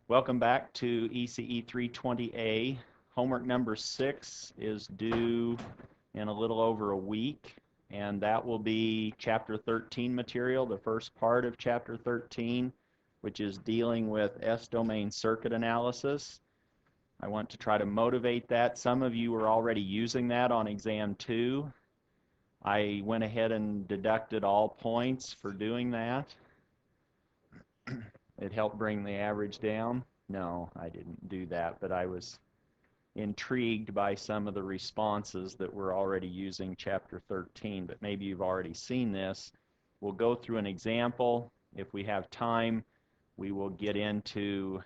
Welcome back to ECE 320A. Homework number 6 is due in a little over a week, and that will be Chapter 13 material, the first part of Chapter 13, which is dealing with S-domain circuit analysis. I want to try to motivate that. Some of you are already using that on Exam 2. I went ahead and deducted all points for doing that. It helped bring the average down. No, I didn't do that, but I was intrigued by some of the responses that were already using Chapter 13, but maybe you've already seen this. We'll go through an example. If we have time, we will get into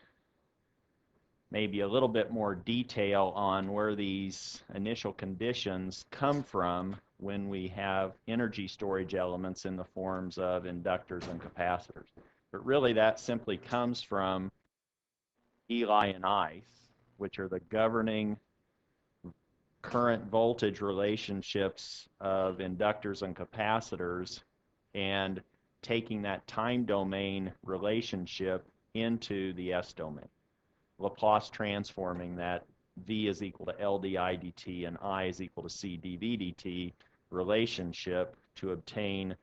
maybe a little bit more detail on where these initial conditions come from when we have energy storage elements in the forms of inductors and capacitors. But really that simply comes from Eli and Ice, which are the governing current voltage relationships of inductors and capacitors, and taking that time domain relationship into the S domain. Laplace transforming that V is equal to L di dt and I is equal to C dV dt relationship to obtain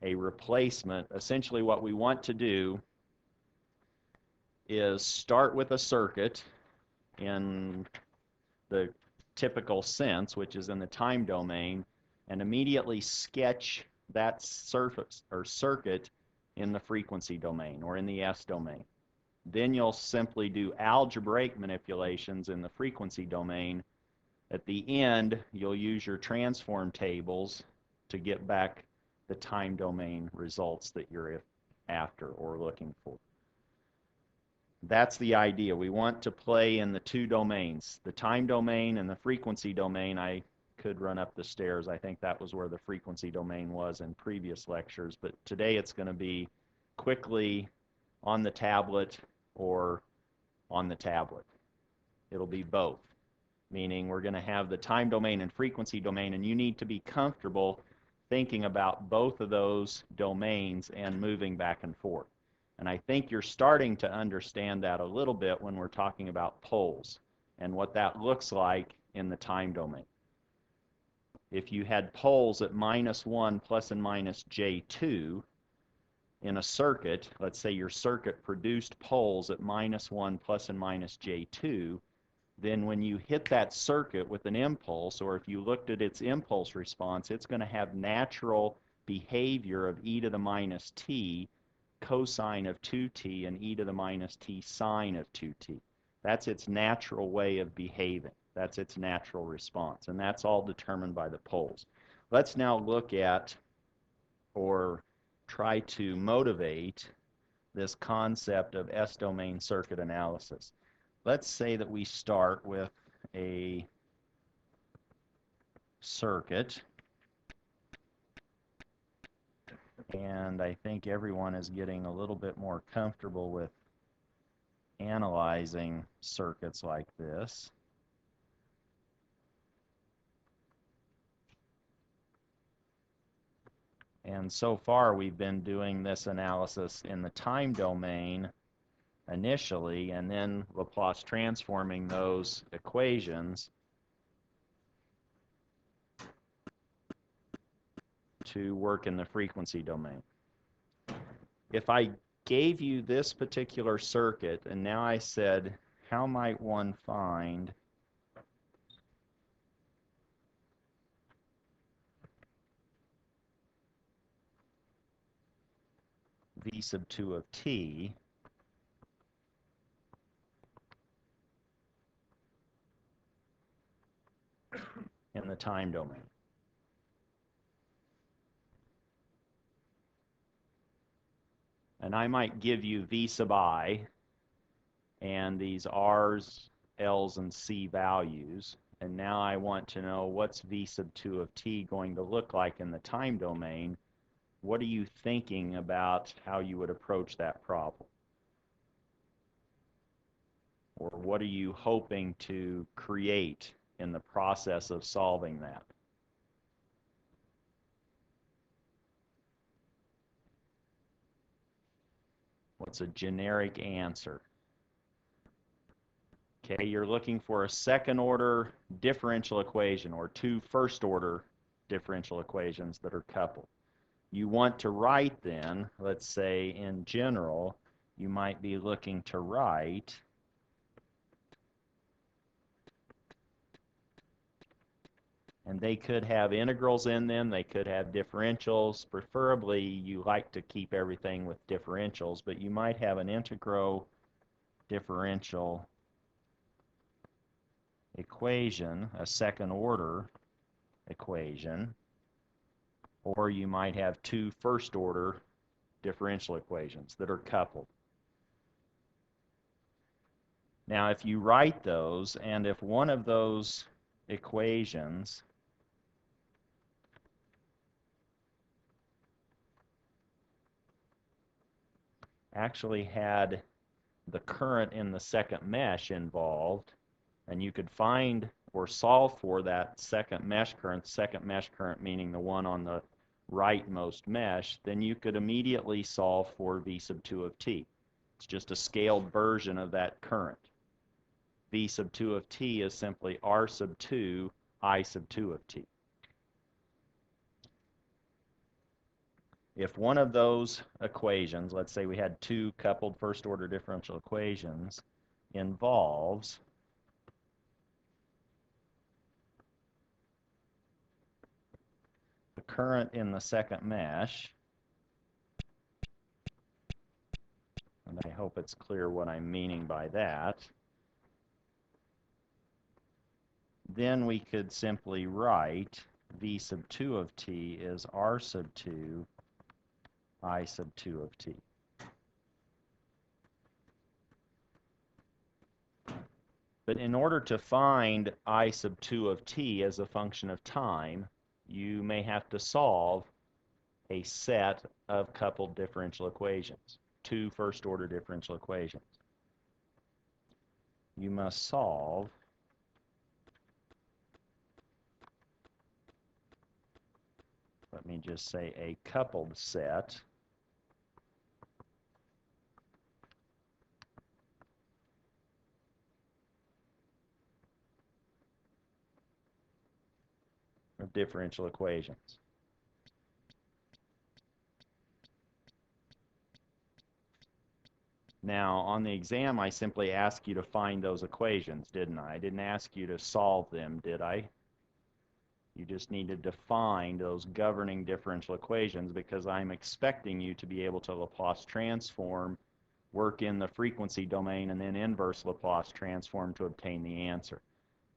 a replacement. Essentially what we want to do is start with a circuit in the typical sense, which is in the time domain, and immediately sketch that surface or circuit in the frequency domain or in the S domain. Then you'll simply do algebraic manipulations in the frequency domain. At the end, you'll use your transform tables to get back the time domain results that you're after or looking for. That's the idea. We want to play in the two domains, the time domain and the frequency domain. I could run up the stairs. I think that was where the frequency domain was in previous lectures, but today it's going to be quickly on the tablet or on the tablet. It'll be both, meaning we're going to have the time domain and frequency domain, and you need to be comfortable thinking about both of those domains and moving back and forth. And I think you're starting to understand that a little bit when we're talking about poles and what that looks like in the time domain. If you had poles at -1 plus and minus J2 in a circuit, let's say your circuit produced poles at -1 plus and minus J2, then when you hit that circuit with an impulse, or if you looked at its impulse response, it's going to have natural behavior of e to the minus t cosine of 2t and e to the minus t sine of 2t. That's its natural way of behaving. That's its natural response, and that's all determined by the poles. Let's now look at, or try to motivate, this concept of S-domain circuit analysis. Let's say that we start with a circuit, and I think everyone is getting a little bit more comfortable with analyzing circuits like this. And so far we've been doing this analysis in the time domain initially, and then Laplace transforming those equations to work in the frequency domain. If I gave you this particular circuit, and now I said, how might one find V sub 2 of t in the time domain? And I might give you V sub I and these R's, L's, and C values. And now I want to know what's V sub 2 of t going to look like in the time domain. What are you thinking about how you would approach that problem? Or what are you hoping to create in the process of solving that? What's a generic answer? Okay, you're looking for a second order differential equation or two first order differential equations that are coupled. You want to write then, let's say in general, you might be looking to write and they could have integrals in them, they could have differentials. Preferably you like to keep everything with differentials, but you might have an integral differential equation, a second order equation, or you might have two first order differential equations that are coupled. Now if you write those, and if one of those equations actually had the current in the second mesh involved, and you could find or solve for that second mesh current meaning the one on the rightmost mesh, then you could immediately solve for V sub 2 of t. It's just a scaled version of that current. V sub 2 of t is simply R sub 2 I sub 2 of t. If one of those equations, let's say we had two coupled first order differential equations, involves the current in the second mesh, and I hope it's clear what I'm meaning by that, then we could simply write V sub 2 of t is R sub 2 I sub 2 of t. But in order to find I sub 2 of t as a function of time, you may have to solve a set of coupled differential equations, two first order differential equations. You must solve let me just say a coupled set of differential equations. Now, on the exam, I simply asked you to find those equations, didn't I? I didn't ask you to solve them, did I? You just needed to find those governing differential equations because I'm expecting you to be able to Laplace transform, work in the frequency domain, and then inverse Laplace transform to obtain the answer.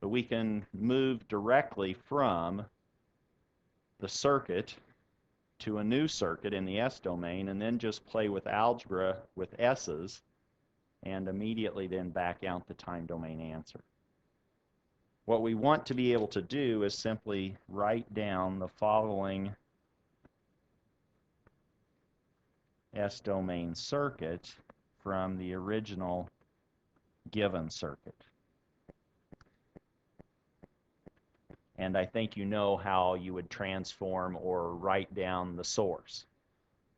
But we can move directly from the circuit to a new circuit in the S domain and then just play with algebra with S's and immediately then back out the time domain answer. What we want to be able to do is simply write down the following S domain circuit from the original given circuit. And I think you know how you would transform or write down the source.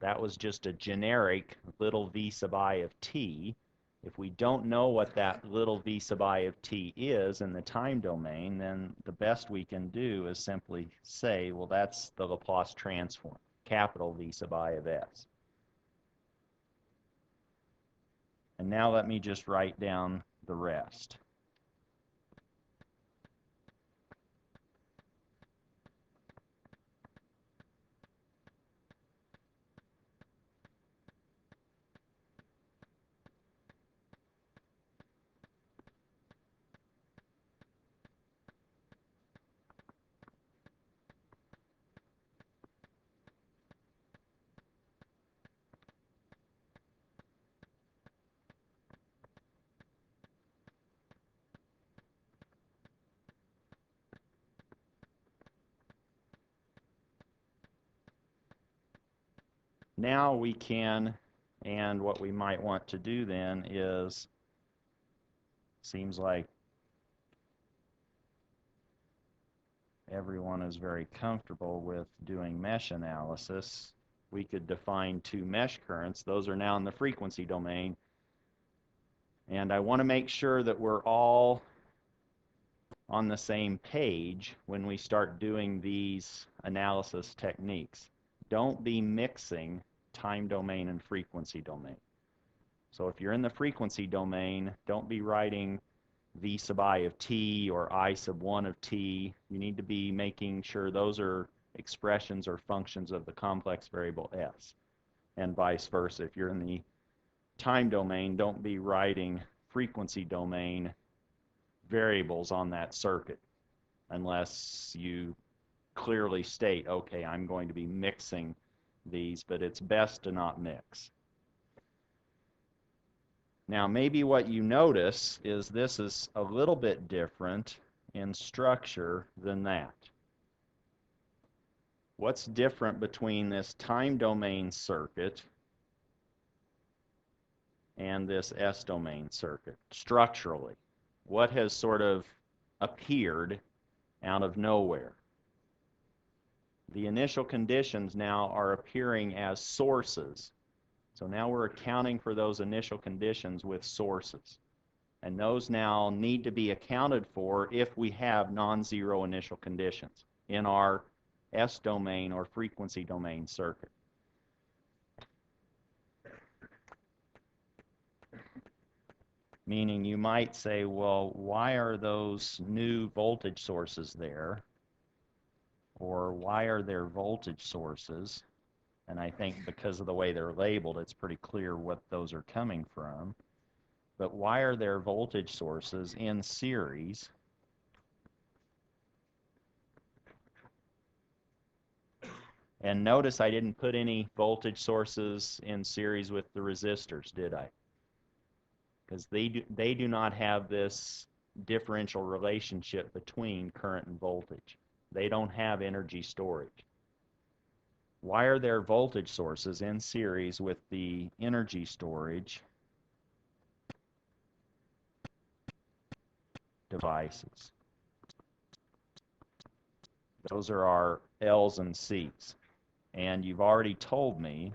That was just a generic little v sub I of t. If we don't know what that little v sub I of t is in the time domain, then the best we can do is simply say, well, that's the Laplace transform, capital V sub I of s. And now let me just write down the rest. Now we can, and what we might want to do then is, seems like everyone is very comfortable with doing mesh analysis. We could define two mesh currents. Those are now in the frequency domain. And I want to make sure that we're all on the same page when we start doing these analysis techniques. Don't be mixing time domain and frequency domain. So if you're in the frequency domain, don't be writing v sub I of t or I sub 1 of t. You need to be making sure those are expressions or functions of the complex variable s, and vice versa. If you're in the time domain, don't be writing frequency domain variables on that circuit unless you clearly state, okay, I'm going to be mixing these, but it's best to not mix. Now, maybe what you notice is this is a little bit different in structure than that. What's different between this time domain circuit and this S domain circuit structurally? What has sort of appeared out of nowhere? The initial conditions now are appearing as sources. So now we're accounting for those initial conditions with sources. And those now need to be accounted for if we have non-zero initial conditions in our S domain or frequency domain circuit. Meaning you might say, well, why are those new voltage sources there? Or why are there voltage sources? And I think because of the way they're labeled, it's pretty clear what those are coming from. But why are there voltage sources in series and notice I didn't put any voltage sources in series with the resistors, did I? Because they do not have this differential relationship between current and voltage. They don't have energy storage. Why are there voltage sources in series with the energy storage devices? Those are our L's and C's. And you've already told me,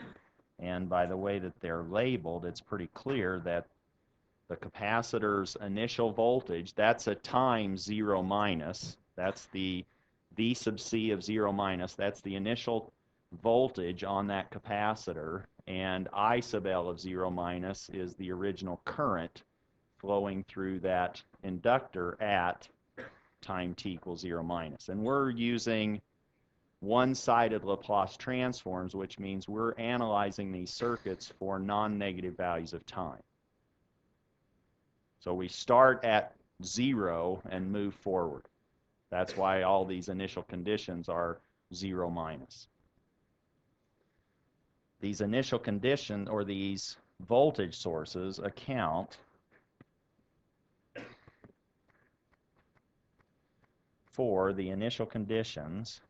and by the way that they're labeled, it's pretty clear that the capacitor's initial voltage, that's a time 0 minus. That's the V sub C of 0 minus. That's the initial voltage on that capacitor. And I sub L of 0 minus is the original current flowing through that inductor at time t equals 0 minus. And we're using one-sided Laplace transforms, which means we're analyzing these circuits for non-negative values of time. So we start at 0 and move forward. That's why all these initial conditions are 0 minus. These initial conditions, or these voltage sources, account for the initial conditions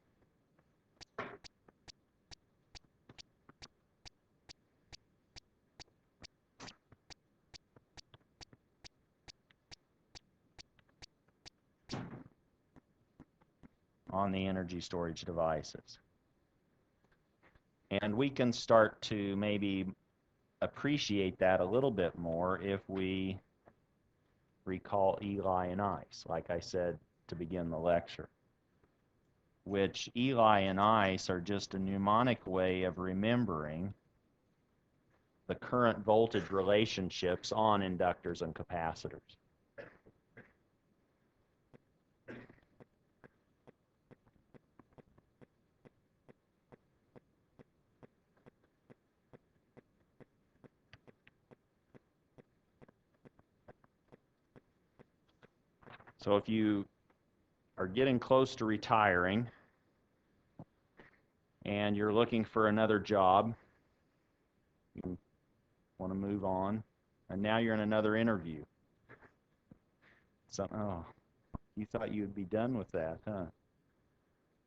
on the energy storage devices. And we can start to maybe appreciate that a little bit more if we recall Eli and Ice, like I said to begin the lecture, which Eli and Ice are just a mnemonic way of remembering the current voltage relationships on inductors and capacitors. So if you are getting close to retiring and you're looking for another job, you want to move on, and now you're in another interview. So, oh, you thought you would be done with that, huh?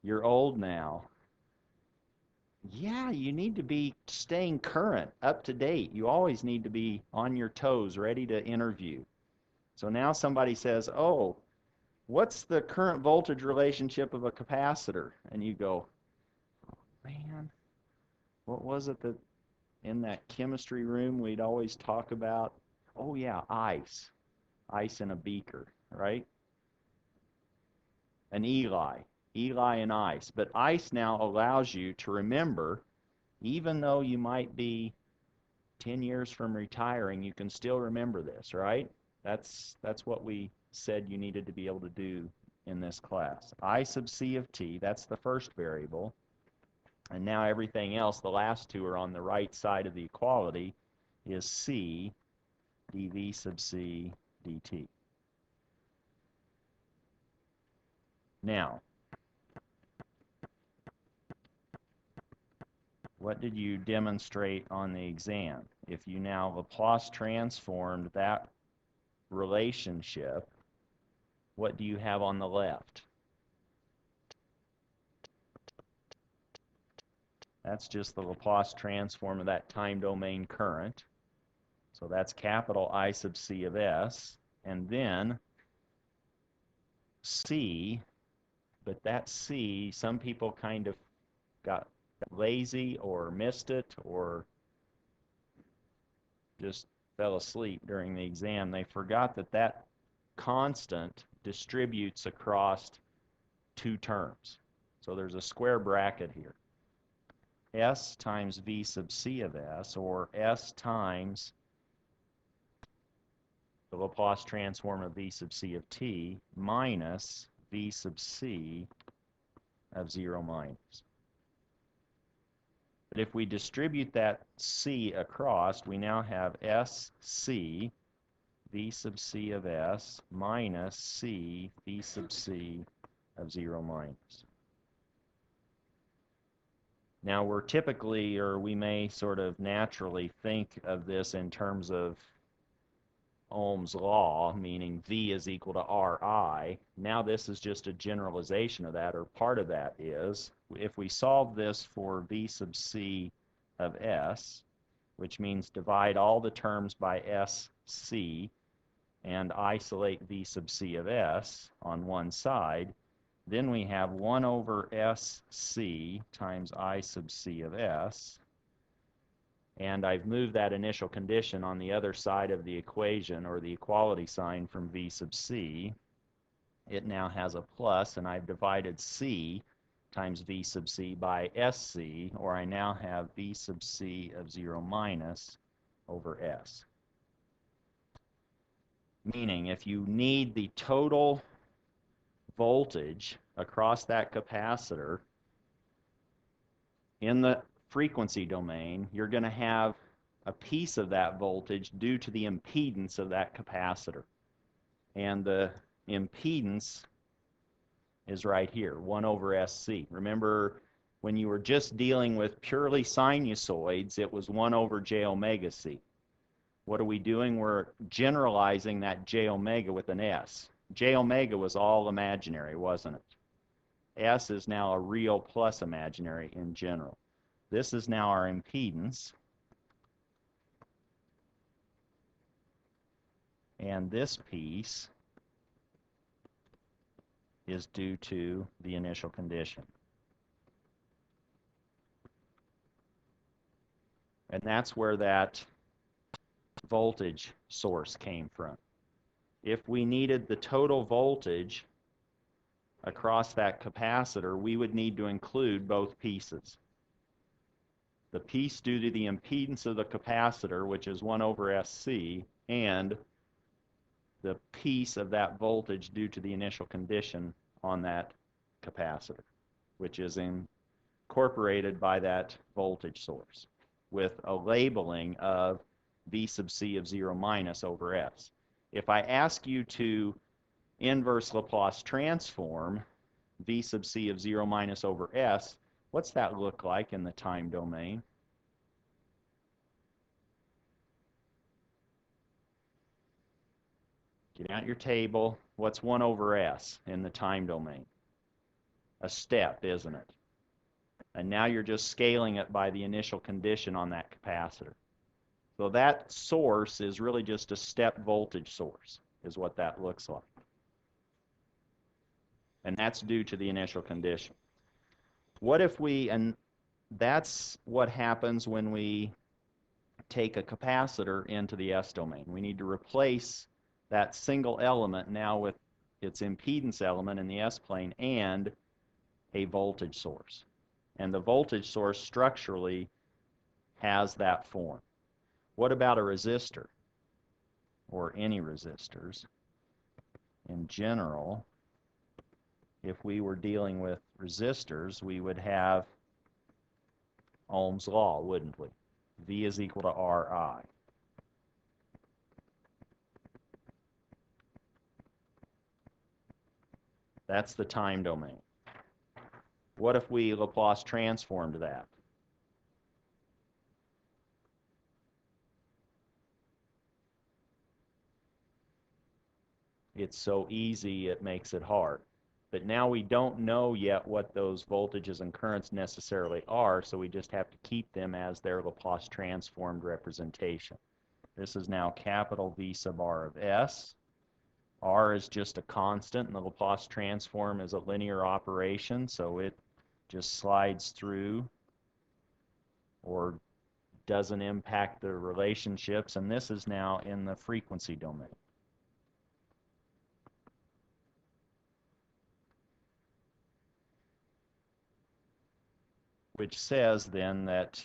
You're old now. Yeah, you need to be staying current, up to date. You always need to be on your toes, ready to interview. So now somebody says, oh, what's the current voltage relationship of a capacitor? And you go, man, what was it that in that chemistry room we'd always talk about? Oh yeah, ice. Ice in a beaker, right? An Eli and Ice. But ice now allows you to remember, even though you might be 10 years from retiring, you can still remember this, right? That's what we said you needed to be able to do in this class. I sub c of t, that's the first variable. And now everything else, the last two are on the right side of the equality, is c dv sub c dt. Now, what did you demonstrate on the exam? If you now Laplace transformed that relationship, what do you have on the left? That's just the Laplace transform of that time domain current. So that's capital I sub c of s. And then c, but that c, some people kind of got lazy or missed it or just fell asleep during the exam. They forgot that that constant distributes across two terms. So there's a square bracket here. S times v sub c of s, or s times the Laplace transform of v sub c of t minus v sub c of 0 minus. But if we distribute that c across, we now have sc v sub c of s minus c v sub c of 0 minus. Now we're typically, or we may sort of naturally think of this in terms of Ohm's law, meaning V is equal to Ri. Now this is just a generalization of that, or part of that is, if we solve this for V sub c of s, which means divide all the terms by sc and isolate V sub c of s on one side, then we have 1 over sc times I sub c of s. And I've moved that initial condition on the other side of the equation, or the equality sign, from V sub c. It now has a plus, and I've divided c times V sub c by sc, or I now have V sub c of 0 minus over s. Meaning, if you need the total voltage across that capacitor in the frequency domain, you're going to have a piece of that voltage due to the impedance of that capacitor. And the impedance is right here, 1 over sc. Remember, when you were just dealing with purely sinusoids, it was 1 over j omega c. What are we doing? We're generalizing that j omega with an s. J omega was all imaginary, wasn't it? S is now a real plus imaginary in general. This is now our impedance. And this piece is due to the initial condition. And that's where that voltage source came from. If we needed the total voltage across that capacitor, we would need to include both pieces. The piece due to the impedance of the capacitor, which is 1 over sc, and the piece of that voltage due to the initial condition on that capacitor, which is incorporated by that voltage source with a labeling of V sub c of 0 minus over s. If I ask you to inverse Laplace transform V sub c of 0 minus over s, what's that look like in the time domain? Get out your table. What's 1 over s in the time domain? A step, isn't it? And now you're just scaling it by the initial condition on that capacitor. So that source is really just a step voltage source, is what that looks like. And that's due to the initial condition. What if we, and that's what happens when we take a capacitor into the S domain. We need to replace that single element now with its impedance element in the S plane and a voltage source. And the voltage source structurally has that form. What about a resistor, or any resistors? In general, if we were dealing with resistors, we would have Ohm's law, wouldn't we? V is equal to Ri. That's the time domain. What if we Laplace transformed that? It's so easy it makes it hard. But now we don't know yet what those voltages and currents necessarily are, so we just have to keep them as their Laplace transformed representation. This is now capital V sub R of S. R is just a constant, and the Laplace transform is a linear operation, so it just slides through or doesn't impact the relationships, and this is now in the frequency domain. Which says then that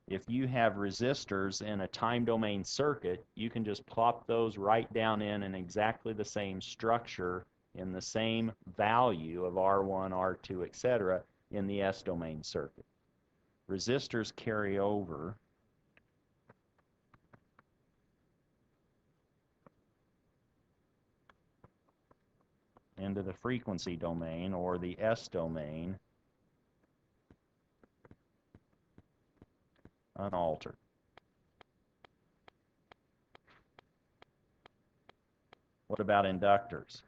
if you have resistors in a time domain circuit, you can just plop those right down in exactly the same structure in the same value of R1, R2, etc. in the S domain circuit. Resistors carry over into the frequency domain or the S domain unaltered. What about inductors?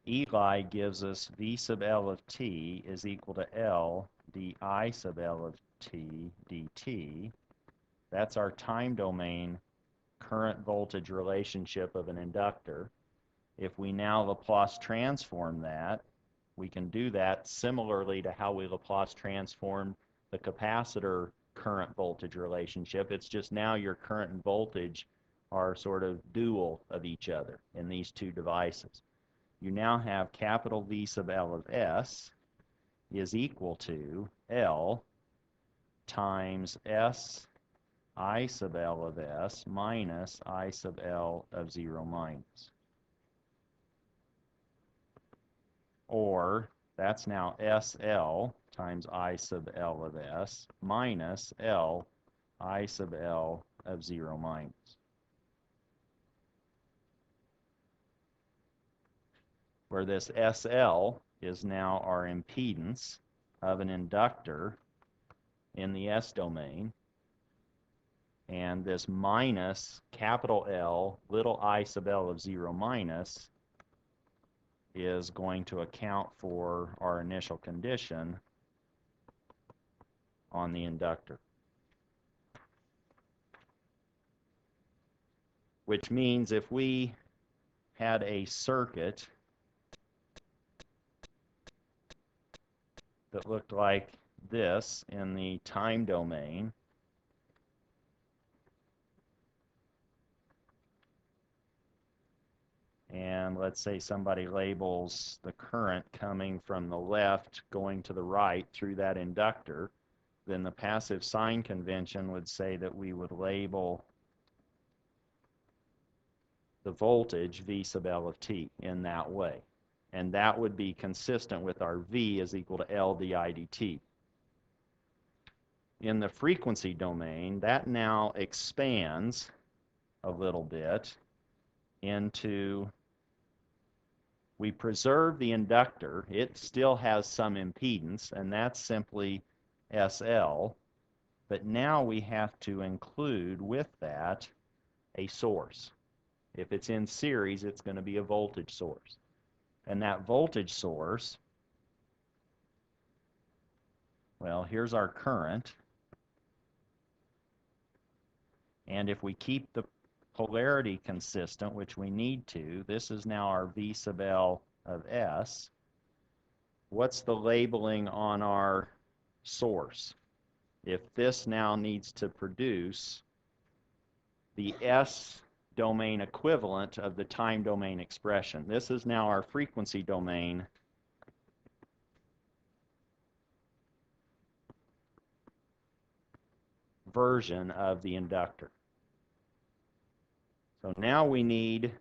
Eli gives us V sub L of t is equal to L di sub L of t dt. That's our time domain current voltage relationship of an inductor. If we now Laplace transform that, we can do that similarly to how we Laplace transformed the capacitor current voltage relationship. It's just now your current and voltage are sort of dual of each other in these two devices. You now have capital V sub L of S is equal to L times S I sub L of S minus I sub L of 0 minus. Or that's now SL times I sub L of S minus L I sub L of 0 minus. Where this SL is now our impedance of an inductor in the S domain, and this minus capital L little I sub L of 0 minus is going to account for our initial condition on the inductor. Which means if we had a circuit that looked like this in the time domain, and let's say somebody labels the current coming from the left going to the right through that inductor, then the passive sign convention would say that we would label the voltage V sub L of t in that way. And that would be consistent with our V is equal to L di dt. In the frequency domain, that now expands a little bit into, we preserve the inductor. It still has some impedance, and that's simply SL. But now we have to include with that a source. If it's in series, it's going to be a voltage source. And that voltage source, well, here's our current. And if we keep the polarity consistent, which we need to, this is now our V sub L of S. what's the labeling on our source? If this now needs to produce the S domain equivalent of the time domain expression. This is now our frequency domain version of the inductor. So now we need,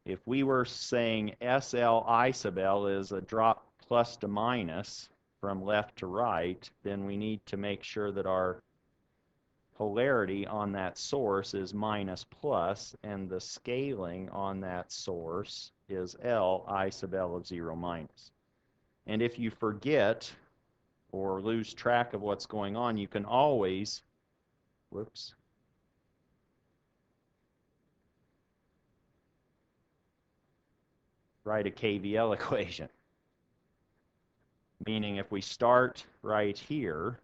if we were saying SL I sub L is a drop plus to minus from left to right, then we need to make sure that our polarity on that source is minus plus, and the scaling on that source is L I sub L of 0 minus. And if you forget or lose track of what's going on, you can always, whoops, write a KVL equation. Meaning if we start right here,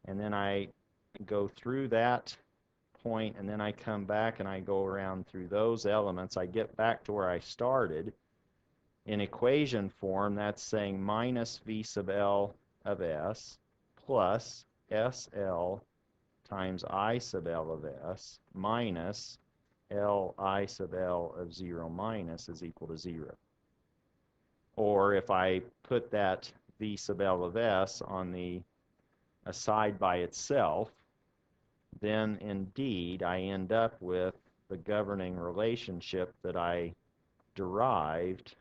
and then I go through that point, and then I come back and I go around through those elements, I get back to where I started. In equation form, that's saying minus V sub L of S plus SL times I sub L of S minus L I sub L of 0 minus is equal to 0. Or if I put that V sub L of S on the aside by itself, then indeed I end up with the governing relationship that I derived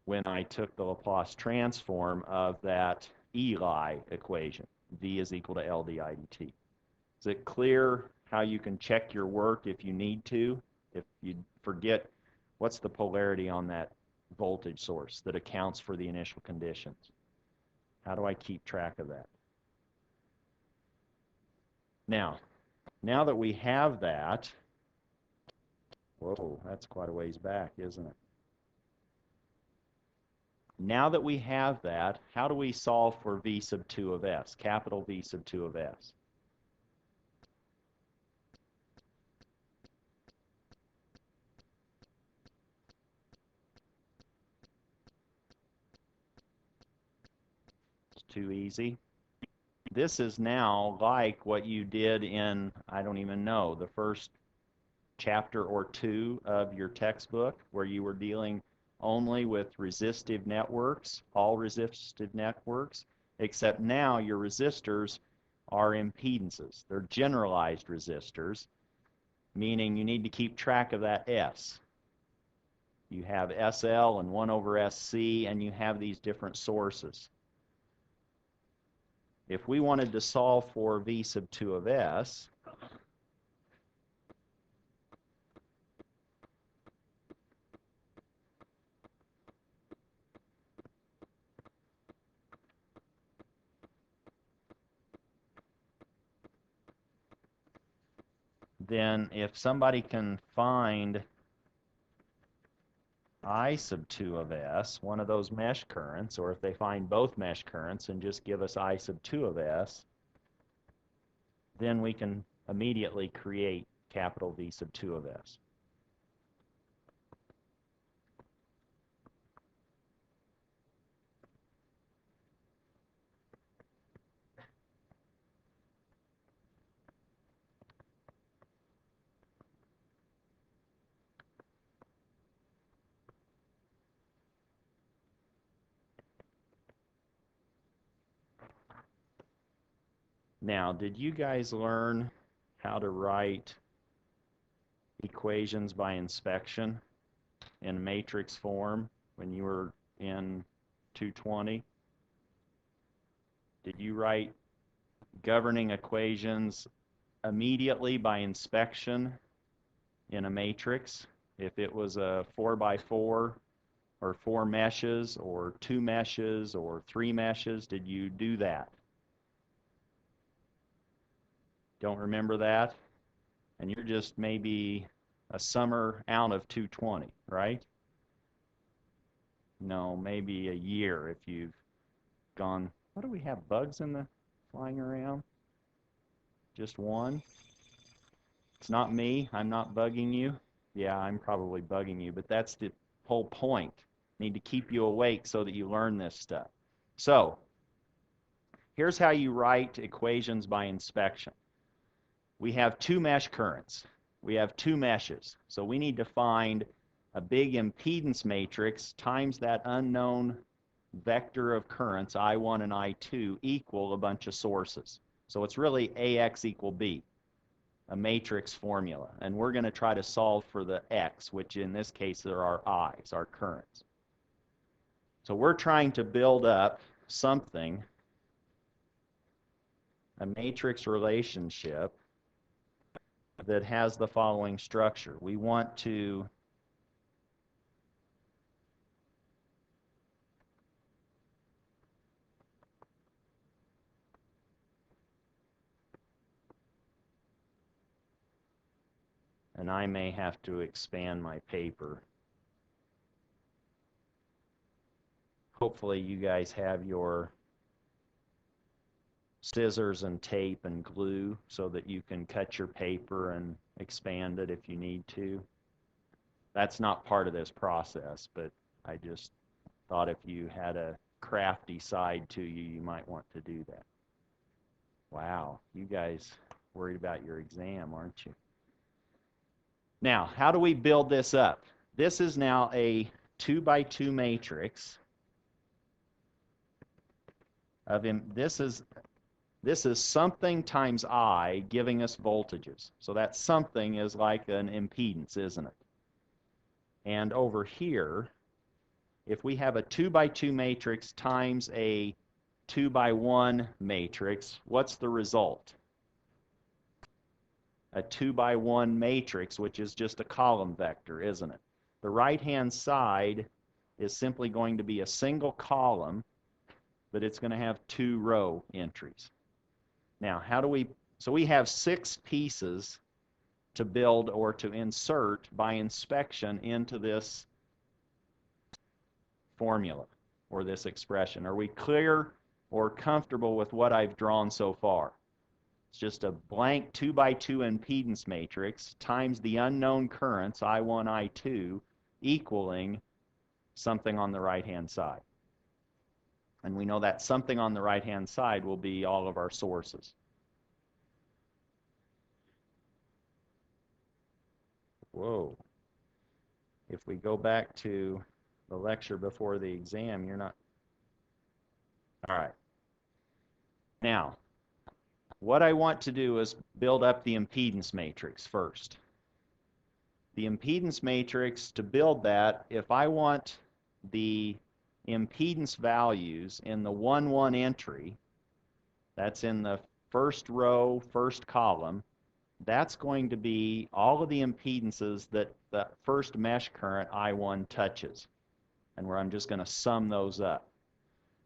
when I took the Laplace transform of that Eli equation. V is equal to L di dt. Is it clear how you can check your work if you need to? If you forget, what's the polarity on that voltage source that accounts for the initial conditions? How do I keep track of that? Now that we have that, whoa, that's quite a ways back, isn't it? Now that we have that, how do we solve for V sub 2 of S, capital V sub 2 of S? It's too easy. This is now like what you did in, I don't even know, the first chapter or two of your textbook, where you were dealing only with resistive networks, all resistive networks, except now your resistors are impedances. They're generalized resistors, meaning you need to keep track of that S. You have SL and 1 over SC, and you have these different sources. If we wanted to solve for V sub 2 of S, then if somebody can find I sub 2 of S, one of those mesh currents, or if they find both mesh currents and just give us I sub 2 of S, then we can immediately create capital V sub 2 of S. Now, did you guys learn how to write equations by inspection in matrix form when you were in 220? Did you write governing equations immediately by inspection in a matrix? If it was a 4x4 or 4 meshes or 2 meshes or 3 meshes, did you do that? Don't remember that? And you're just maybe a summer out of 220, right? No, maybe a year if you've gone. What do we have, bugs in the flying around? Just one? It's not me. I'm not bugging you. Yeah, I'm probably bugging you, but that's the whole point. Need to keep you awake so that you learn this stuff. So here's how you write equations by inspection. We have two mesh currents. We have two meshes. So we need to find a big impedance matrix times that unknown vector of currents, I1 and I2, equal a bunch of sources. So it's really AX equal B, a matrix formula. And we're going to try to solve for the X, which in this case are our I's, our currents. So we're trying to build up something, a matrix relationship that has the following structure. We want to and I may have to expand my paper. Hopefully you guys have your scissors and tape and glue so that you can cut your paper and expand it if you need to. That's not part of this process, but I just thought if you had a crafty side to you, you might want to do that. Wow, you guys worried about your exam, aren't you? Now, how do we build this up? This is now a 2x2 matrix of this is something times I giving us voltages. So that something is like an impedance, isn't it? And over here, if we have a 2x2 matrix times a 2x1 matrix, what's the result? A 2x1 matrix, which is just a column vector, isn't it? The right-hand side is simply going to be a single column, but it's going to have two row entries. Now, so we have 6 pieces to build or to insert by inspection into this formula or this expression. Are we clear or comfortable with what I've drawn so far? It's just a blank 2x2 impedance matrix times the unknown currents, I1, I2, equaling something on the right-hand side. And we know that something on the right-hand side will be all of our sources. Whoa. If we go back to the lecture before the exam, you're not... All right. Now, what I want to do is build up the impedance matrix first. The impedance matrix, to build that, if I want the impedance values in the 1, 1 entry, that's in the first row, first column, that's going to be all of the impedances that the first mesh current I1 touches, and where I'm just going to sum those up.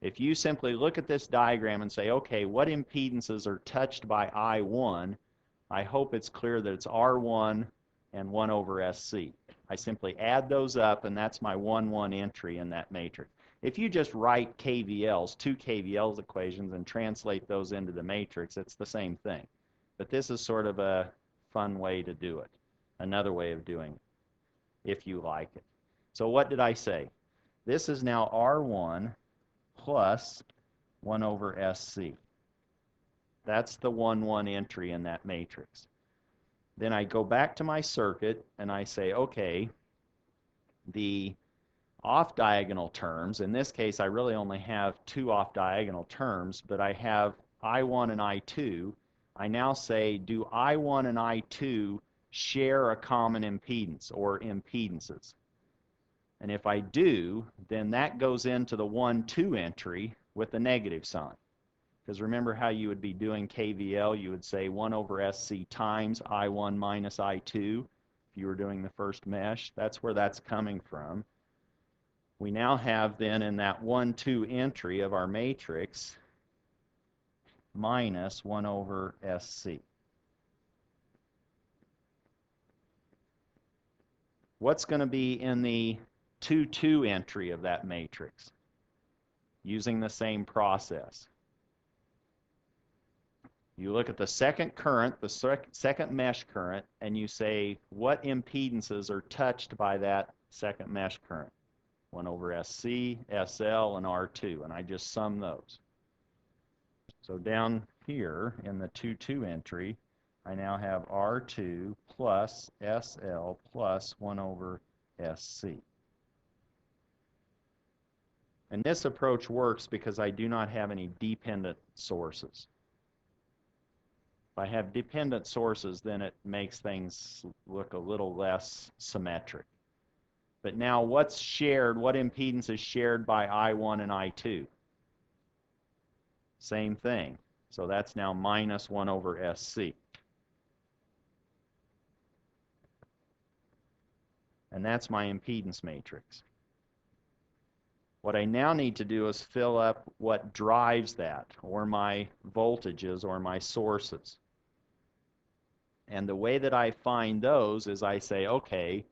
If you simply look at this diagram and say, okay, what impedances are touched by I1, I hope it's clear that it's R1 and 1 over SC. I simply add those up, and that's my 1, 1 entry in that matrix. If you just write KVLs, 2 KVLs equations, and translate those into the matrix, it's the same thing. But this is sort of a fun way to do it, another way of doing it, if you like it. So what did I say? This is now R1 plus 1 over SC. That's the 1, 1 entry in that matrix. Then I go back to my circuit and I say, okay, the off-diagonal terms, in this case I really only have 2 off-diagonal terms, but I have I1 and I2. I now say, do I1 and I2 share a common impedance or impedances? And if I do, then that goes into the 1, 2 entry with the negative sign. Because remember how you would be doing KVL, you would say 1 over SC times I1 minus I2 if you were doing the first mesh. That's where that's coming from. We now have then in that 1, 2 entry of our matrix minus 1 over SC. What's going to be in the 2, 2 entry of that matrix using the same process? You look at the second current, the second mesh current, and you say, what impedances are touched by that second mesh current. 1 over SC, SL, and R2, and I just sum those. So down here in the 2,2 entry, I now have R2 plus SL plus 1 over SC. And this approach works because I do not have any dependent sources. If I have dependent sources, then it makes things look a little less symmetric. But now what's shared, what impedance is shared by I1 and I2? Same thing. So that's now minus 1 over SC. And that's my impedance matrix. What I now need to do is fill up what drives that, or my voltages, or my sources. And the way that I find those is I say, okay,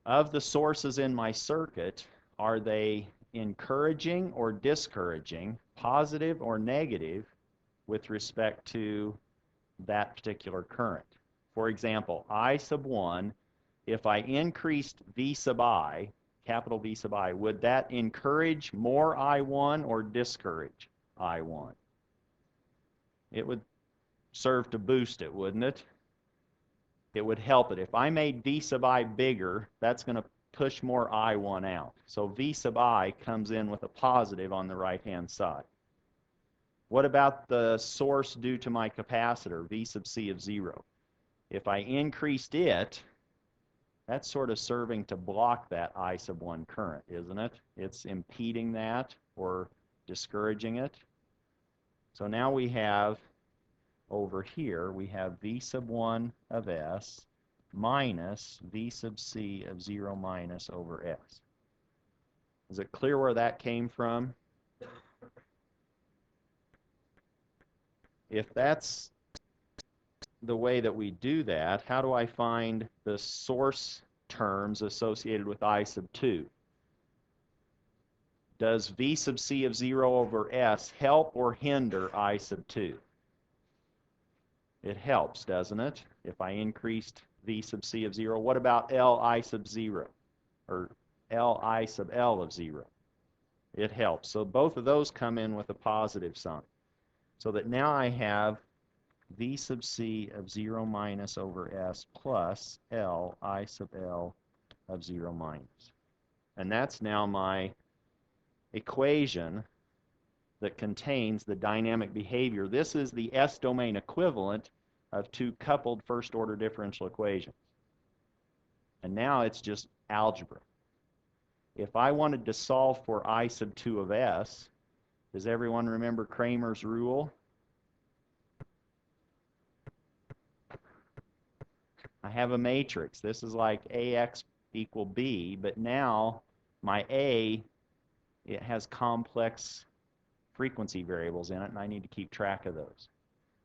of the sources in my circuit, are they encouraging or discouraging, positive or negative, with respect to that particular current? For example, I sub 1, if I increased V sub I, capital V sub I, would that encourage more I1 or discourage I1? It would serve to boost it, wouldn't it? It would help it. If I made V sub I bigger, that's going to push more I1 out. So V sub I comes in with a positive on the right-hand side. What about the source due to my capacitor, V sub C of 0? If I increased it, that's sort of serving to block that I sub 1 current, isn't it? It's impeding that or discouraging it. So now we have, over here, we have V sub 1 of S minus V sub C of 0 minus over S. Is it clear where that came from? If that's the way that we do that, how do I find the source terms associated with I sub 2? Does V sub C of 0 over S help or hinder I sub 2? It helps, doesn't it? If I increased V sub C of 0, what about L I sub 0? Or L I sub L of 0? It helps. So both of those come in with a positive sign. So that now I have V sub C of 0 minus over S plus L I sub L of 0 minus. And that's now my equation that contains the dynamic behavior. This is the S domain equivalent of two coupled first order differential equations. And now it's just algebra. If I wanted to solve for I sub 2 of S, does everyone remember Cramers Rule? I have a matrix. This is like AX equal B, but now my A, it has complex frequency variables in it, and I need to keep track of those.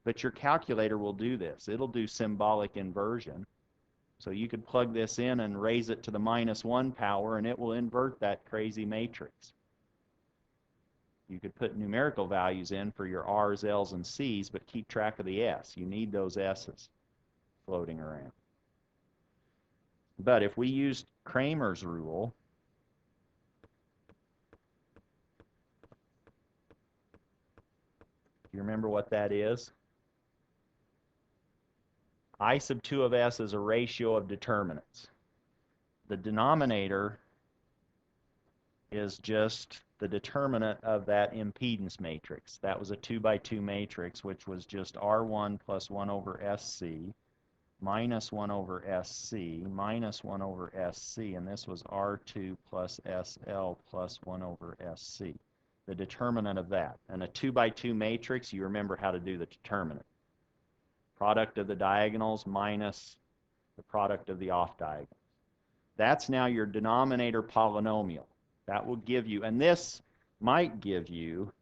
But your calculator will do this. It'll do symbolic inversion. So you could plug this in and raise it to the -1 power, and it will invert that crazy matrix. You could put numerical values in for your R's, L's, and C's, but keep track of the S. You need those S's floating around. But if we used Cramers Rule, do you remember what that is? I sub 2 of S is a ratio of determinants. The denominator is just the determinant of that impedance matrix. That was a 2 by 2 matrix, which was just R1 plus 1 over SC minus 1 over SC minus 1 over SC, and this was R2 plus SL plus 1 over SC. The determinant of that. And a 2 by 2 matrix, you remember how to do the determinant. Product of the diagonals minus the product of the off diagonals. That's now your denominator polynomial. That will give you, and this might give you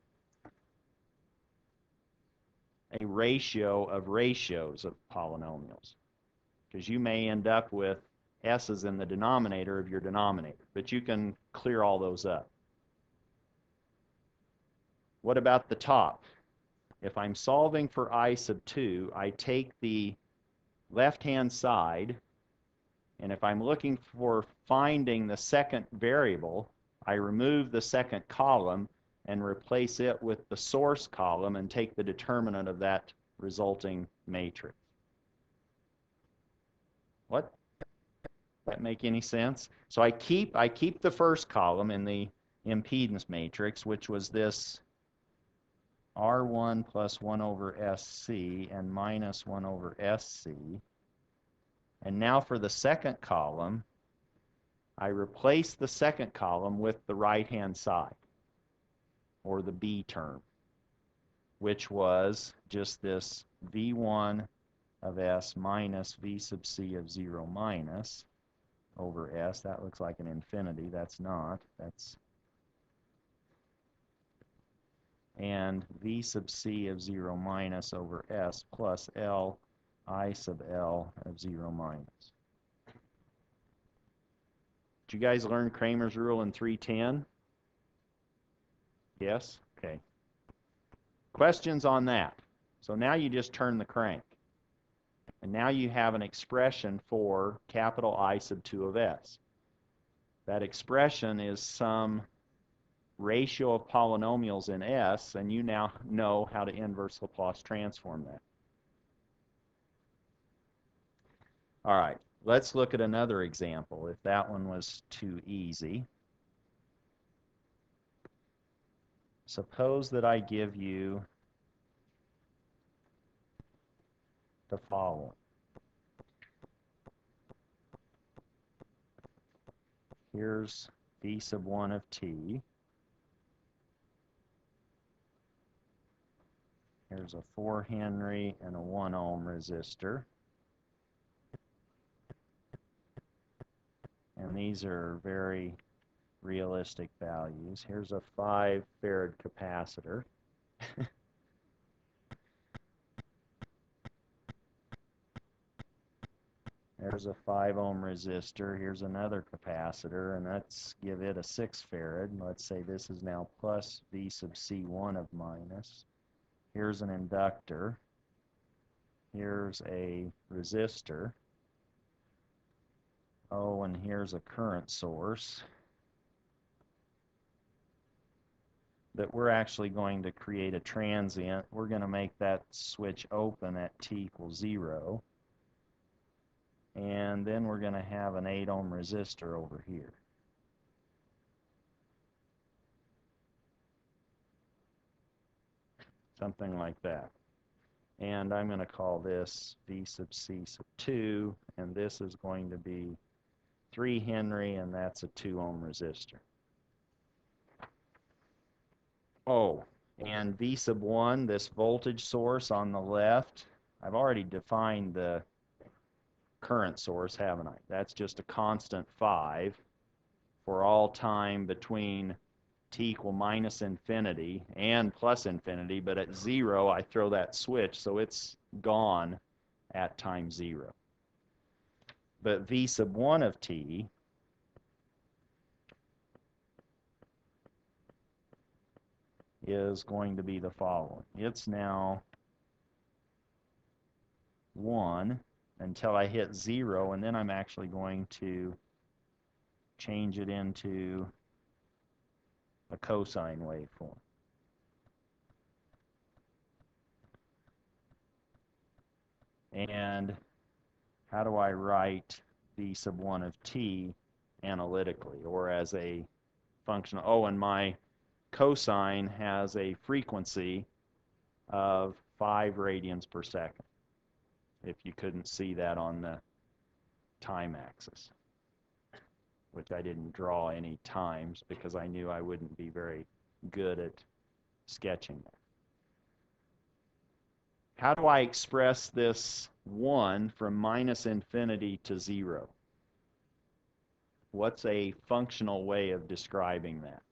a ratio of ratios of polynomials, because you may end up with s's in the denominator of your denominator, but you can clear all those up. What about the top? If I'm solving for I sub 2, I take the left-hand side And if I'm looking for finding the second variable, I remove the second column and replace it with the source column and take the determinant of that resulting matrix. What? Does that make any sense? So I keep the first column in the impedance matrix, which was this R1 plus 1 over SC and minus 1 over SC. And now for the second column, I replace the second column with the right-hand side, or the B term, which was just this V1 of S minus V sub C of 0 minus over S. That looks like an infinity. That's not. That's and V sub C of 0 minus over S plus L I sub L of 0 minus. Did you guys learn Cramers Rule in 310? Yes? Okay. Questions on that? So now you just turn the crank. And now you have an expression for capital I sub 2 of S. That expression is some ratio of polynomials in S, and you now know how to inverse Laplace transform that. All right, let's look at another example, if that one was too easy. Suppose that I give you the following. Here's V sub 1 of t. Here's a 4 Henry and a 1 ohm resistor. And these are very realistic values. Here's a 5 farad capacitor. There's a 5 ohm resistor. Here's another capacitor, and let's give it a 6 farad. Let's say this is now plus V sub C1 of minus. Here's an inductor. Here's a resistor. Oh, and here's a current source that we're actually going to create a transient. We're going to make that switch open at t equals 0. And then we're going to have an 8 ohm resistor over here. Something like that. And I'm going to call this V sub C sub 2, and this is going to be 3 Henry, and that's a 2 ohm resistor. Oh, and V sub 1, this voltage source on the left, I've already defined the current source, haven't I? That's just a constant 5 for all time between t equal minus infinity and plus infinity, but at 0 I throw that switch, so it's gone at time 0. But V sub 1 of t is going to be the following. It's now 1 until I hit 0, and then I'm actually going to change it into a cosine waveform. And how do I write V sub 1 of t analytically, or as a function? Oh, and my cosine has a frequency of 5 radians per second, if you couldn't see that on the time axis, which I didn't draw any times because I knew I wouldn't be very good at sketching that. How do I express this 1 from minus infinity to 0? What's a functional way of describing that?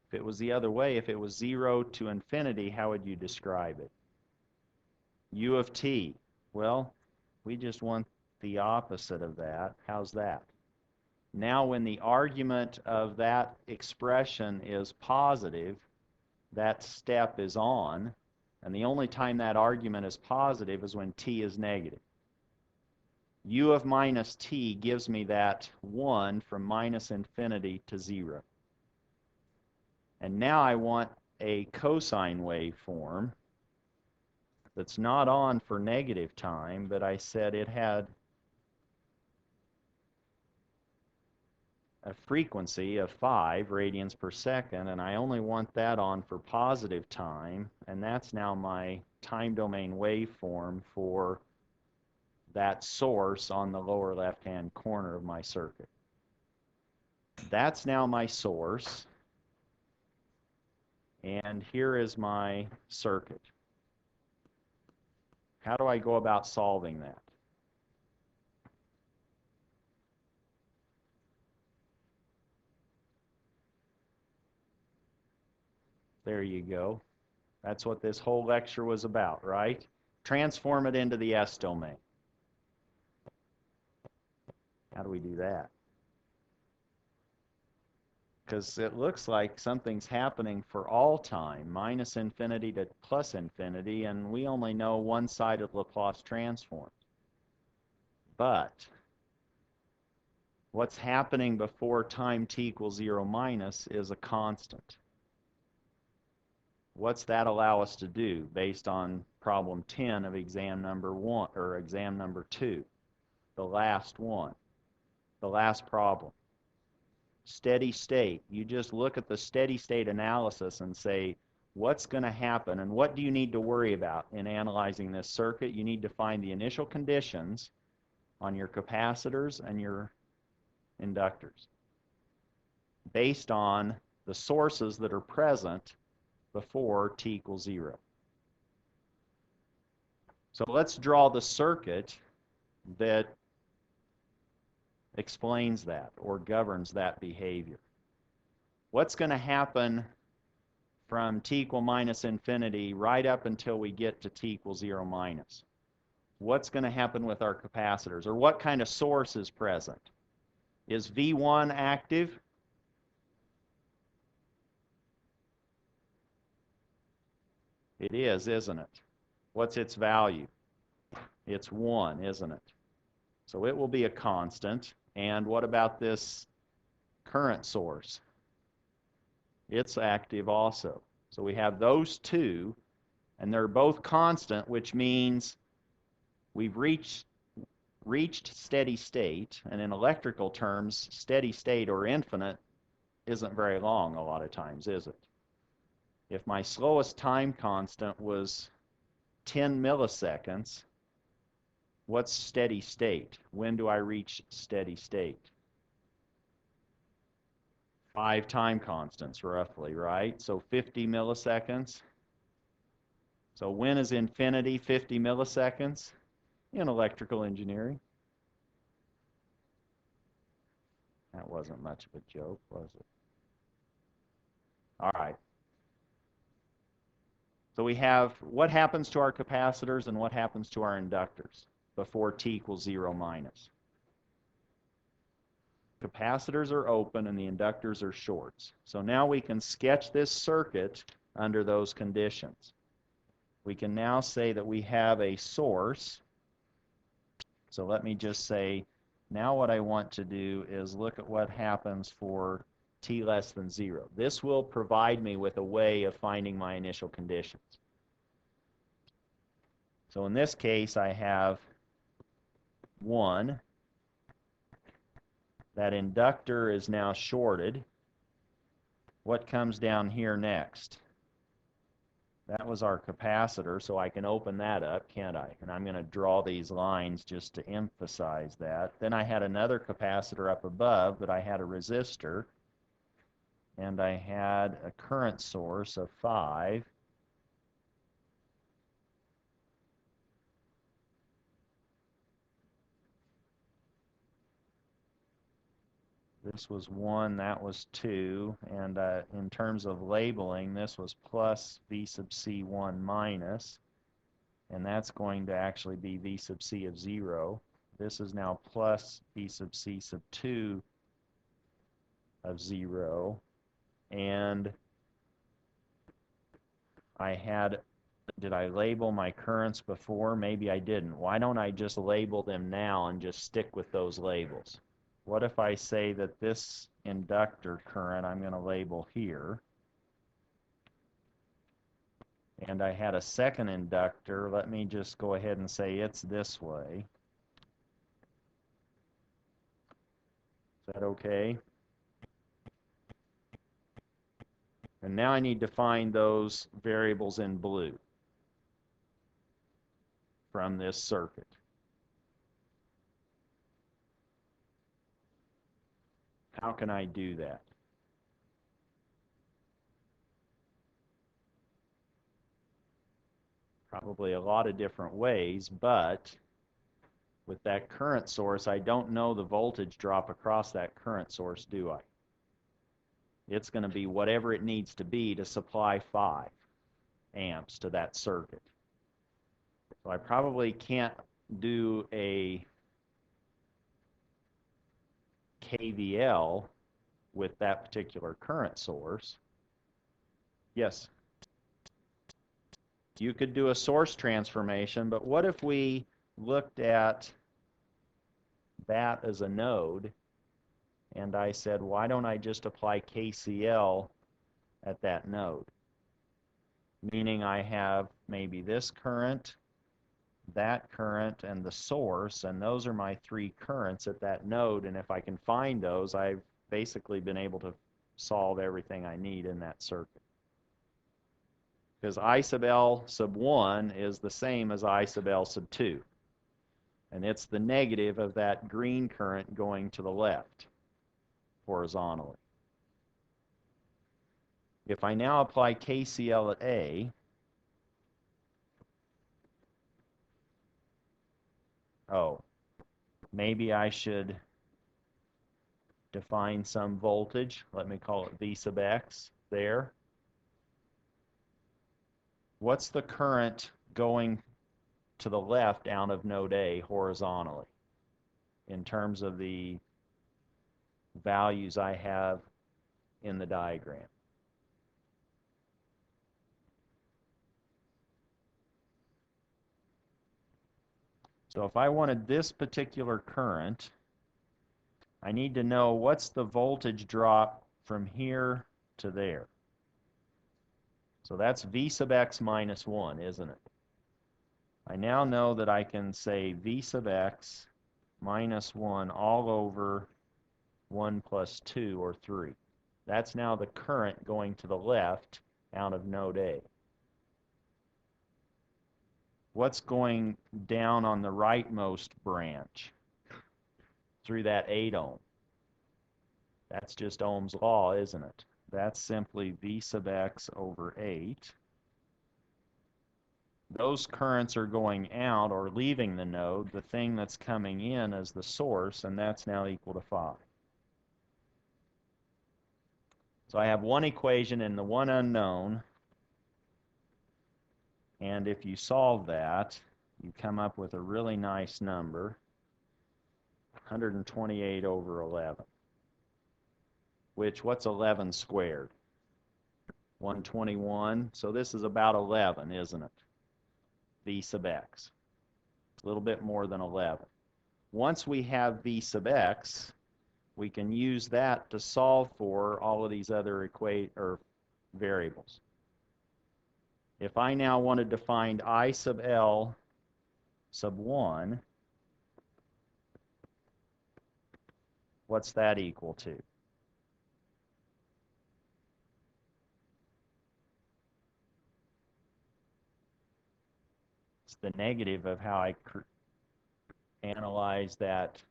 If it was the other way, if it was 0 to infinity, how would you describe it? U of t. Well, we just want the opposite of that. How's that? Now when the argument of that expression is positive, that step is on, and the only time that argument is positive is when t is negative. U of minus t gives me that 1 from minus infinity to 0. And now I want a cosine waveform that's not on for negative time, but I said it had a frequency of 5 radians per second, and I only want that on for positive time, and that's now my time domain waveform for that source on the lower left-hand corner of my circuit. That's now my source, and here is my circuit. How do I go about solving that? There you go. That's what this whole lecture was about, right? Transform it into the S domain. How do we do that? Because it looks like something's happening for all time, minus infinity to plus infinity, and we only know one side of Laplace transform. But what's happening before time t equals 0 minus is a constant. What's that allow us to do based on problem 10 of exam number 1 or exam number 2, the last one, the last problem? Steady state. You just look at the steady state analysis and say, what's going to happen and what do you need to worry about in analyzing this circuit? You need to find the initial conditions on your capacitors and your inductors based on the sources that are present before t equals 0. So let's draw the circuit that explains that or governs that behavior. What's going to happen from t equal minus infinity right up until we get to t equals 0 minus? What's going to happen with our capacitors, or what kind of source is present? Is V1 active? It is, isn't it? What's its value? It's 1, isn't it? So it will be a constant. And what about this current source? It's active also. So we have those two, and they're both constant, which means we've reached steady state. And in electrical terms, steady state or infinite isn't very long a lot of times, is it? If my slowest time constant was 10 milliseconds, what's steady state? When do I reach steady state? 5 time constants roughly, right? So 50 milliseconds. So when is infinity 50 milliseconds in electrical engineering? That wasn't much of a joke, was it? All right. So we have what happens to our capacitors and what happens to our inductors before t equals 0 minus. Capacitors are open and the inductors are shorts. So now we can sketch this circuit under those conditions. We can now say that we have a source. So let me just say, now what I want to do is look at what happens for t less than 0. This will provide me with a way of finding my initial conditions. So in this case, I have 1. That inductor is now shorted. What comes down here next? That was our capacitor, so I can open that up, can't I? And I'm going to draw these lines just to emphasize that. Then I had another capacitor up above, but I had a resistor, and I had a current source of 5. This was 1, that was 2, and in terms of labeling, this was plus V sub C 1 minus, and that's going to actually be V sub C of 0. This is now plus V sub C sub 2 of 0, and I had, did I label my currents before? Maybe I didn't. Why don't I just label them now and just stick with those labels? What if I say that this inductor current I'm going to label here, and I had a second inductor, let me just go ahead and say it's this way. Is that okay? And now I need to find those variables in blue from this circuit. How can I do that? Probably a lot of different ways, but with that current source, I don't know the voltage drop across that current source, do I? It's going to be whatever it needs to be to supply 5 amps to that circuit. So I probably can't do a KVL with that particular current source. Yes, you could do a source transformation, but what if we looked at that as a node and I said, why don't I just apply KCL at that node? Meaning I have maybe this current, that current, and the source, and those are my 3 currents at that node, and if I can find those, I've basically been able to solve everything I need in that circuit. Because I sub L sub 1 is the same as I sub L sub 2. And it's the negative of that green current going to the left horizontally. If I now apply KCL at A, maybe I should define some voltage. Let me call it V sub X there. What's the current going to the left out of node A horizontally in terms of the values I have in the diagram? So if I wanted this particular current, I need to know what's the voltage drop from here to there. So that's V sub X minus 1, isn't it? I now know that I can say V sub X minus 1 all over 1 plus 2, or 3. That's now the current going to the left out of node A. What's going down on the rightmost branch through that 8 ohm? That's just Ohm's law, isn't it? That's simply V sub X over 8. Those currents are going out or leaving the node. The thing that's coming in is the source, and that's now equal to 5. So I have one equation and the one unknown. And if you solve that, you come up with a really nice number, 128 over 11. Which, what's 11 squared? 121. So this is about 11, isn't it? V sub X. A little bit more than 11. Once we have V sub X, we can use that to solve for all of these other variables. If I now wanted to find I sub L sub 1, what's that equal to? It's the negative of how I analyzed that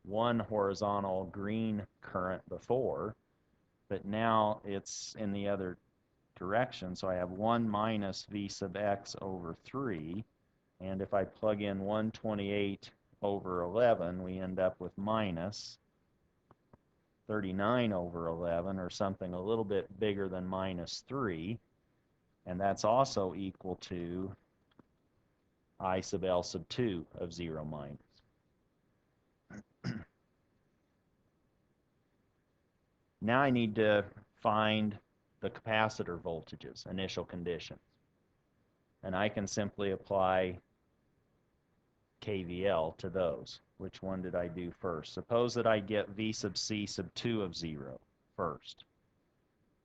one horizontal green current before, but now it's in the other direction. So I have 1 minus V sub X over 3, and if I plug in 128 over 11, we end up with minus 39 over 11, or something a little bit bigger than minus 3, and that's also equal to I sub L sub 2 of 0 minus. Now I need to find the capacitor voltages, initial conditions. And I can simply apply KVL to those. Which one did I do first? Suppose that I get V sub C sub 2 of 0 first.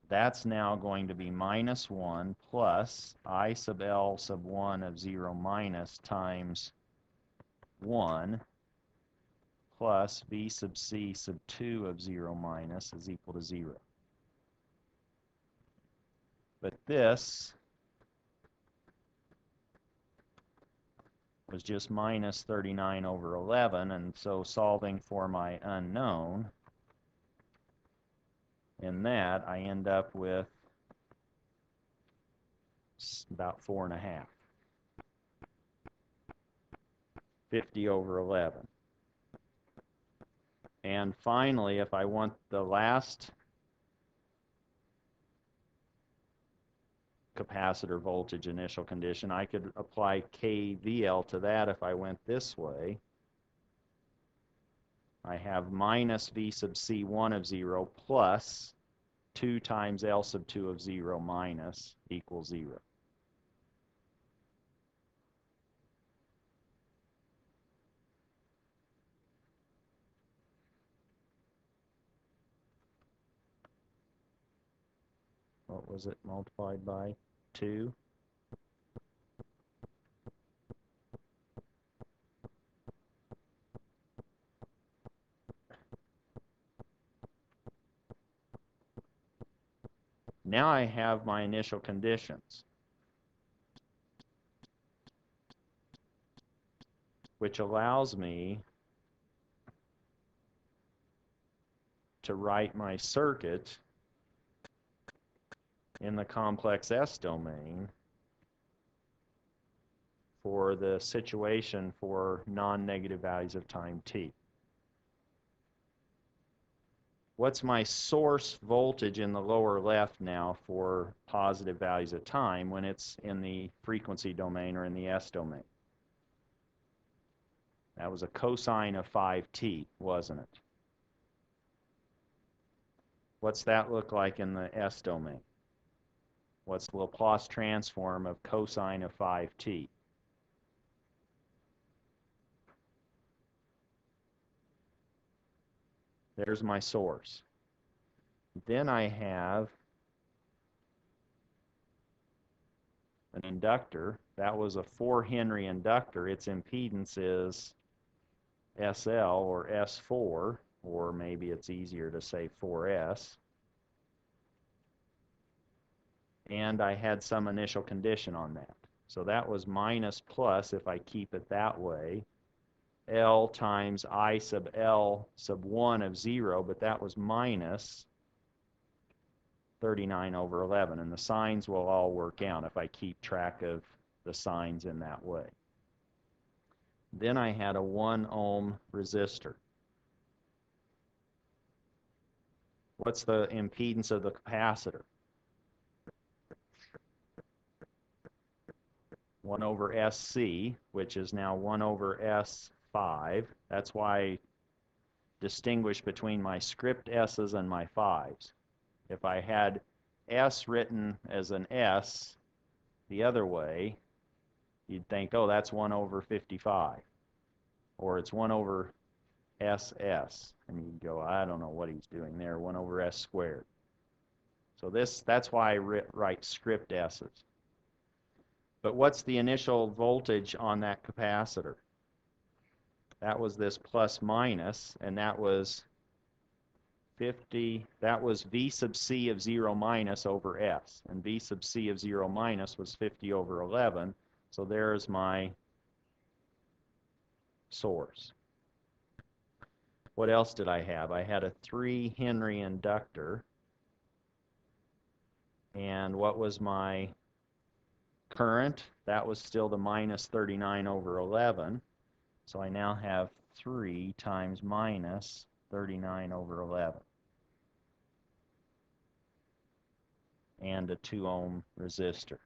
That's now going to be minus 1 plus I sub L sub 1 of 0 minus times 1 plus V sub C sub 2 of 0 minus is equal to 0. But this was just minus 39 over 11, and so solving for my unknown, in that I end up with about 4.5. 50 over 11. And finally, if I want the last capacitor voltage initial condition, I could apply KVL to that if I went this way. I have minus V sub C1 of 0 plus 2 times L sub 2 of 0 minus equals 0. What was it multiplied by? 2. Now I have my initial conditions, which allows me to write my circuit in the complex S domain for the situation for non-negative values of time t. What's my source voltage in the lower left now for positive values of time when it's in the frequency domain or in the S domain? That was a cosine of 5t, wasn't it? What's that look like in the S domain? What's the Laplace transform of cosine of 5t? There's my source. Then I have an inductor. That was a 4 Henry inductor. Its impedance is SL or S4, or maybe it's easier to say 4S. And I had some initial condition on that. So that was minus plus, if I keep it that way, L times I sub L sub 1 of 0, but that was minus 39 over 11. And the signs will all work out if I keep track of the signs in that way. Then I had a 1 ohm resistor. What's the impedance of the capacitor? 1 over SC, which is now 1 over S5. That's why I distinguish between my script S's and my 5's. If I had S written as an S the other way, you'd think, oh, that's 1 over 55. Or it's 1 over SS. And you'd go, I don't know what he's doing there, 1 over S squared. So that's why I write script S's. But what's the initial voltage on that capacitor? That was this plus minus, and that was 50, that was V sub C of 0 minus over S. And V sub C of 0 minus was 50 over 11. So there's my source. What else did I have? I had a 3 Henry inductor. And what was my current? That was still the minus 39 over 11. So I now have 3 times minus 39 over 11. And a 2 ohm resistor.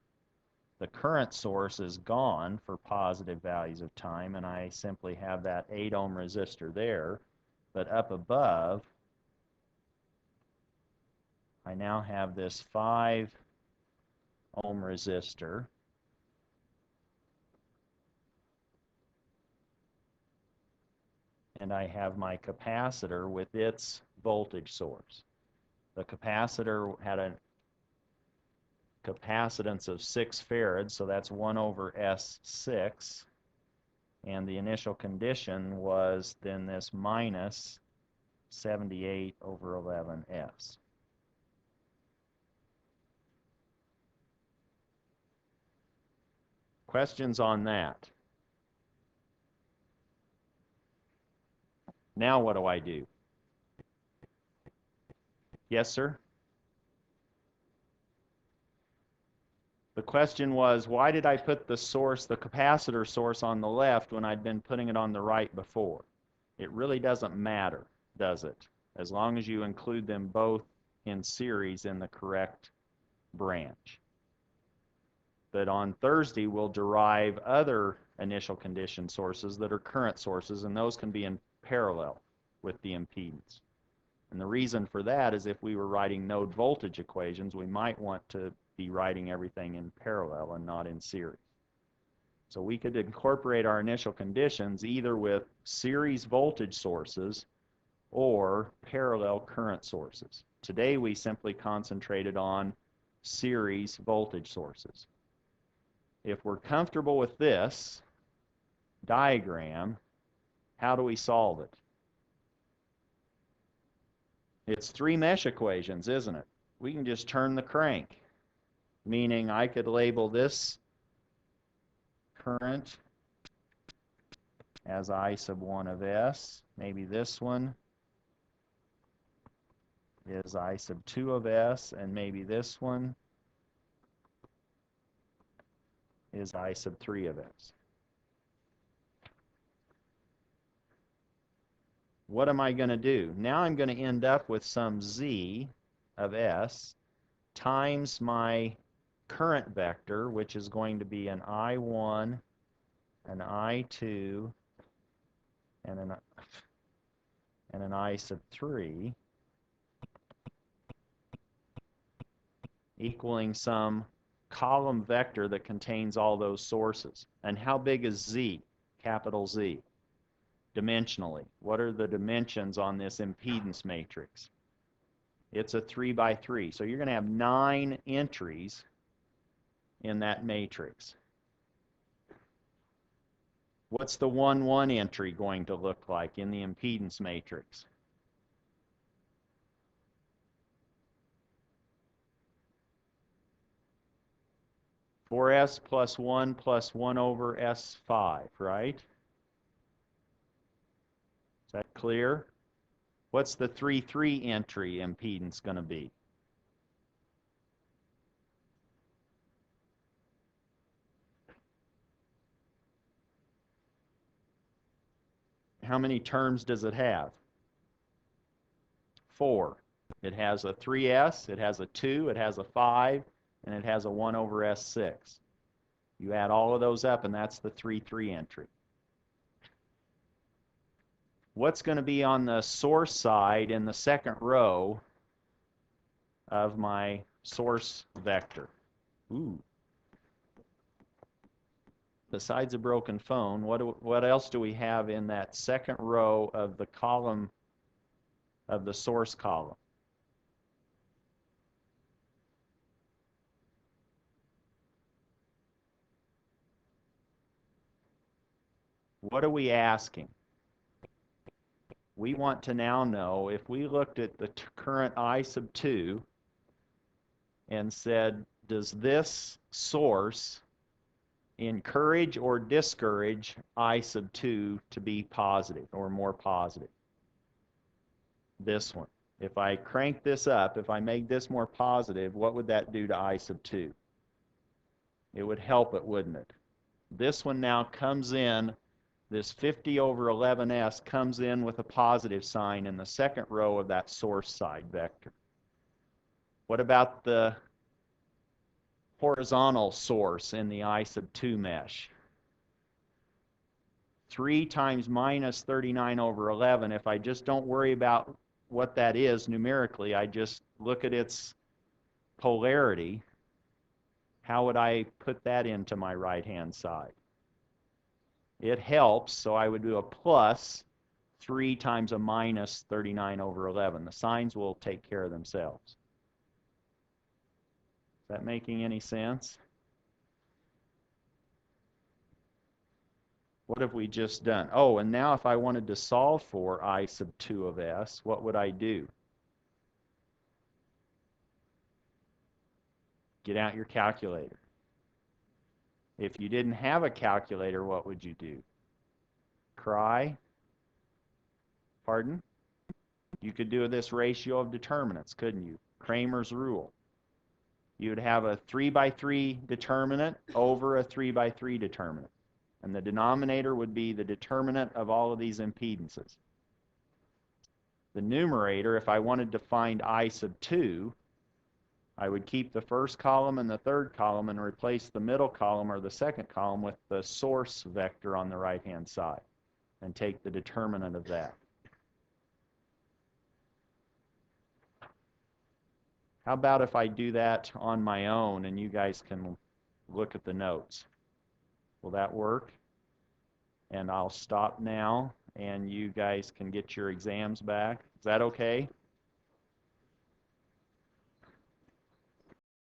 The current source is gone for positive values of time, and I simply have that 8 ohm resistor there. But up above, I now have this 5 ohm resistor. And I have my capacitor with its voltage source. The capacitor had a capacitance of 6 farads, so that's 1 over S6. And the initial condition was then this minus 78 over 11S. Questions on that? Now what do I do? Yes, sir? The question was, why did I put the source, the capacitor source, on the left when I'd been putting it on the right before? It really doesn't matter, does it? As long as you include them both in series in the correct branch. But on Thursday, we'll derive other initial condition sources that are current sources, and those can be in parallel with the impedance. And the reason for that is if we were writing node voltage equations, we might want to be writing everything in parallel and not in series. So we could incorporate our initial conditions either with series voltage sources or parallel current sources. Today we simply concentrated on series voltage sources. If we're comfortable with this diagram, how do we solve it? It's 3 mesh equations, isn't it? We can just turn the crank, meaning I could label this current as I sub 1 of S. Maybe this one is I sub 2 of S, and maybe this one is I sub 3 of S. What am I going to do? Now I'm going to end up with some Z of S times my current vector, which is going to be an I1, an I2, and an I sub 3, equaling some column vector that contains all those sources. And how big is Z, capital Z? Dimensionally, what are the dimensions on this impedance matrix? It's a 3 by 3. So you're going to have 9 entries in that matrix. What's the 1, 1 entry going to look like in the impedance matrix? Four S plus 1 over S5, right? Is that clear? What's the 3, 3 entry impedance going to be? How many terms does it have? 4. It has a 3S, it has a 2, it has a 5, and it has a 1 over S6. You add all of those up, and that's the 3, 3 entry. What's going to be on the source side in the second row of my source vector? Ooh. Besides a broken phone, what else do we have in that second row of the column, of the source column? What are we asking? We want to now know, if we looked at the current I sub 2 and said, does this source encourage or discourage I sub 2 to be positive or more positive? This one. If I crank this up, if I make this more positive, what would that do to I sub 2? It would help it, wouldn't it? This one now comes in, this 50 over 11S comes in with a positive sign in the second row of that source side vector. What about the horizontal source in the I sub 2 mesh? 3 times minus 39 over 11, if I just don't worry about what that is numerically, I just look at its polarity, how would I put that into my right-hand side? It helps, so I would do a plus 3 times a minus 39 over 11. The signs will take care of themselves. Is that making any sense? What have we just done? Oh, and now if I wanted to solve for I sub 2 of s, what would I do? Get out your calculator. If you didn't have a calculator, what would you do? Cry? Pardon? You could do this ratio of determinants, couldn't you? Cramers Rule. You would have a 3 by 3 determinant over a 3 by 3 determinant. And the denominator would be the determinant of all of these impedances. The numerator, if I wanted to find I sub 2, I would keep the first column and the third column and replace the middle column or the second column with the source vector on the right-hand side and take the determinant of that. How about if I do that on my own and you guys can look at the notes? Will that work? And I'll stop now and you guys can get your exams back. Is that okay?